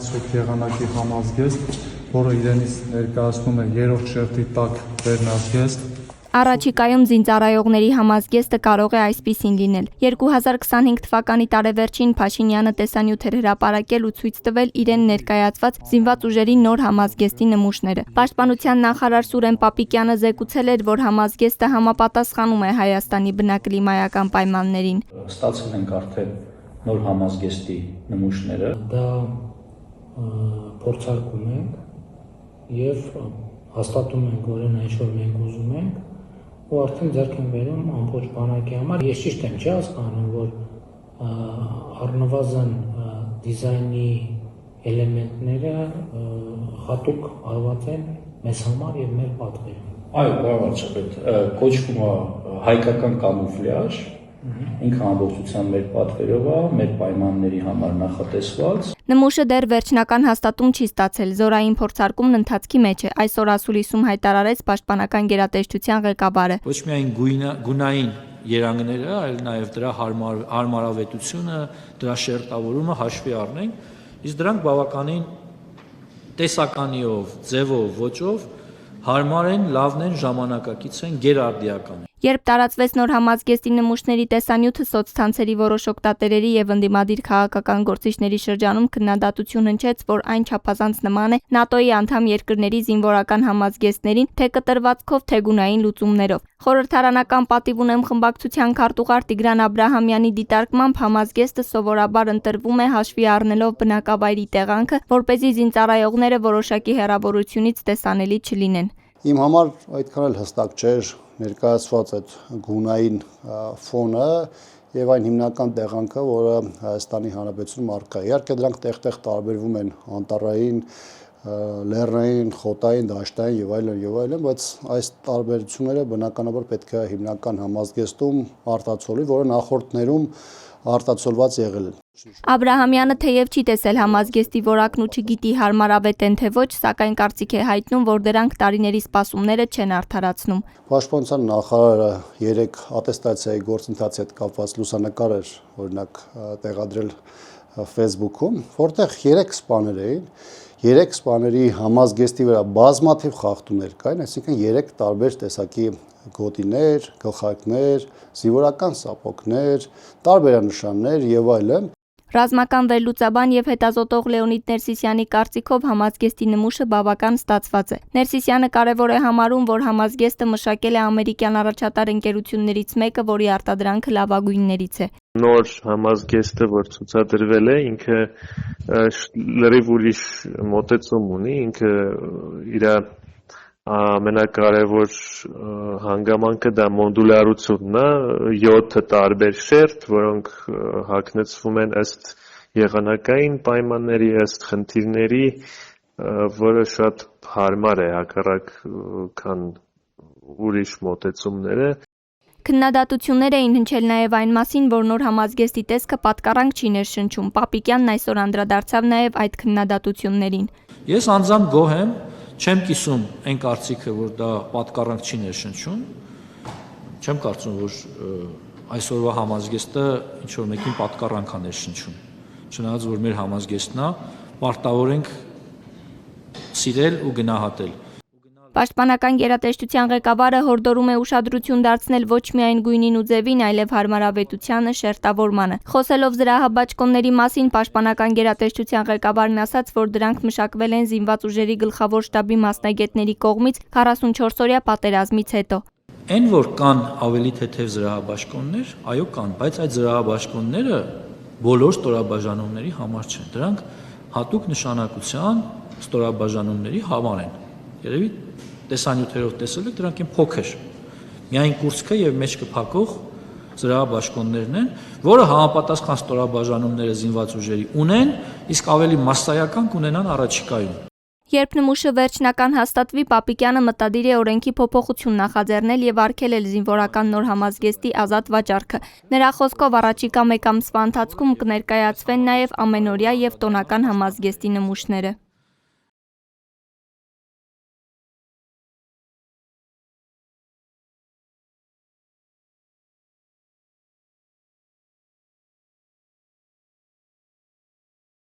շետ եղանակի համազգեստ, որը իրենից ներկայացնում է երրորդ շերտի տակ վերնազգեստ։ Առաջիկայում զինծառայողների համազգեստը կարող է այսպիսին լինել. 2025 թվականի տարեվերջին Փաշինյանը տեսանյութեր հրապարակել ու ցույց տվել իրեն ներկայացված զինված ուժերի նոր համազգեստի նմուշները։ Պաշտպանության նախարար Սուրեն Պապիկյանը զեկուցել էր, որ համազգեստը համապատասխանում է Հայաստանի բնակլիմայական պայմաններին։ Ստացել ենք արդեն նոր համազգեստի նմուշները։ Դա փորձարկում ենք եւ հաստատում ենք, որ այն ինչ որ մենք ուզում ենք, ու արդեն ձեռք են բերում ամբողջ բանակի համար։ Ես ճիշտ եմ չի հասկանում, որ առնվազն դիզայնի էլեմենտները հատուկ արված են մեզ համար եւ մեր պատվերին։ Այո, բավարար չպետ, կոչվում է հայկական կամուֆլյաժ, ինքը ամբողջությամբ մեր պատվերով է, մեր պայմանների համար նախատեսված։ Նմուշը դեռ վերջնական հաստատում չի ստացել, զորային փորձարկումն ընթացքի մեջ է, այսօր ասուլիսում հայտարարեց Պաշտպանական գերատեսչության ղեկավարը։ Ոչ միայն գունային երանգները, այլ նաև դրա հարմարավետությունը, դրա շերտավորումը հաշվի առնենք, իսկ դրանք բավականին տեսականիով, ձևով, ոճով հարմար են, լավն են, ժամանակակից են, գերարդիական են։ Երբ տարածվեց նոր համազգեստի նմուշների տեսանյութը, սոցցանցերի որոշ օգտատերերի եւ ընդդիմադիր քաղաքական գործիչների շրջանում քննադատություն հնչեց, որ այն չափազանց նման է ՆԱՏՕ-ի անդամ երկրների զինվորական համազգեստներին, թե կտրվածքով, թե գունային լուծումներով։ Խորհրդարանական պատիվ ունեմ խմբակցության քարտուղար Տիգրան Աբրահամյանի դիտարկմամբ համազգեստը սովորաբար ընտրվում է հաշվի առնելով բնակավայրի տեղանքը, որպեսզի զինծառայողները որոշակի հեռավորությունից տեսանելի չլինեն։ Իմ համար այդքան էլ հստակ չէր ներկայացված այդ գունային ֆոնը եւ այն հիմնական տեղանքը, որը Հայաստանի Հանրապետությունում առկա է։ Իհարկե դրանք տեղ-տեղ տարբերվում են անտառային, լեռնային, խոտային, դաշտային եւ այլն, բայց այս տարբերությունները բնականաբար պետք է հիմնական համազգեստում արտացոլվի, որը նախորդներում արտացոլված եղել է։ Աբրահամյանը թեև չի տեսել համազգեստի որակն ու չգիտի հարմարավետ են թե ոչ, սակայն կարծիք է հայտնում, որ դրանք տարիների սպասումները չեն արդարացնում։ Պաշտպանության նախարարը 3 ատեստացիայի գործընթացի հետ կապված լուսանկար էր օրինակ տեղադրել Facebook-ում, որտեղ 3 սպաներ էին, 3 սպաների համազգեստի վրա բազմաթիվ խախտումներ կային, այսինքն 3 տարբեր տեսակի գոտիներ, գլխարկներ, զինվորական սապոգներ, տարբերանշաններ եւ այլն։ Ռազմական վերլուծաբան եւ հետազոտող Լեոնիդ Ներսիսյանի կարծիքով համազգեստի նմուշը բավական ստացված է։ Ներսիսյանը կարևոր է համարում, որ համազգեստը մշակել է ամերիկյան առաջատար ընկերություններից մեկը, որի արտադրանքը լավագույններից է։ Նոր համազգեստը, որ ցուցադրվել է, ինքը լրիվ ուրիշ մոտեցում ունի, ինքը իր ամենակարևոր հանգամանքը դա մոդուլարությունն է, 7 տարբեր շերտ, որոնք հագնեցվում են ըստ եղանակային պայմանների, ըստ խնդիրների, որը շատ հարմար է հակառակ քան ուրիշ մոտեցումները։ Քննադատություններ էին հնչել նաև այն մասին, որ նոր համազգեստի տեսքը պատկառանք չի ներշնչում։ Պապիկյանն այսօր անդրադարձավ նաև այդ քննադատություններին։ Ես անձամբ գոհ եմ, չեմ կիսում այն կարծիքը, որ դա պատկառանք չի ներշնչում, չեմ կարծում, որ այսօրվա համազգեստը ինչ-որ մեկին պատկառանք է ներշնչում, չնայած, որ մեր համազգեստն է, պարտավոր ենք սիրել ու գնահատել։ Պաշտպանական գերատեսչության ղեկավարը հորդորում է ուշադրություն դարձնել ոչ միայն գույնին ու ձևին, այլև հարմարավետությանը, շերտավորմանը։ Խոսելով զրահաբաճկոնների մասին, Պաշտպանական գերատեսչության ղեկավարն ասաց, որ դրանք մշակվել են զինված ուժերի գլխավոր շտաբի մասնագետների կողմից 44-օրյա պատերազմից հետո։ Այն, որ կան ավելի թեթև զրահաբաճկոններ, այո կան, բայց այդ զրահաբաճկոնները բոլոր ստորաբաժանումների համար չեն։ Դրանք հատուկ նշանակության ստորաբաժանումների համար են։ Երևի տեսանյութերով տեսել եք, դրանք են փոքր, միայն կուրծքը եւ մեջքը փակող զրահաբաճկոններն են, որը համապատասխան ստորաբաժանումները զինված ուժերի ունեն, իսկ ավելի մասսայական կունենան առաջիկայում։ Երբ նմուշը վերջնական հաստատվի, Պապիկյանը մտադիր է օրենքի փոփոխություն նախաձեռնել եւ արգելել զինվորական նոր համազգեստի ազատ վաճառքը։ Նրա խոսքով առաջիկա 1 ամսվա ընթացքում կներկայացվեն նաեւ ամենօրյա եւ տոնական համազգեստի նմուշները։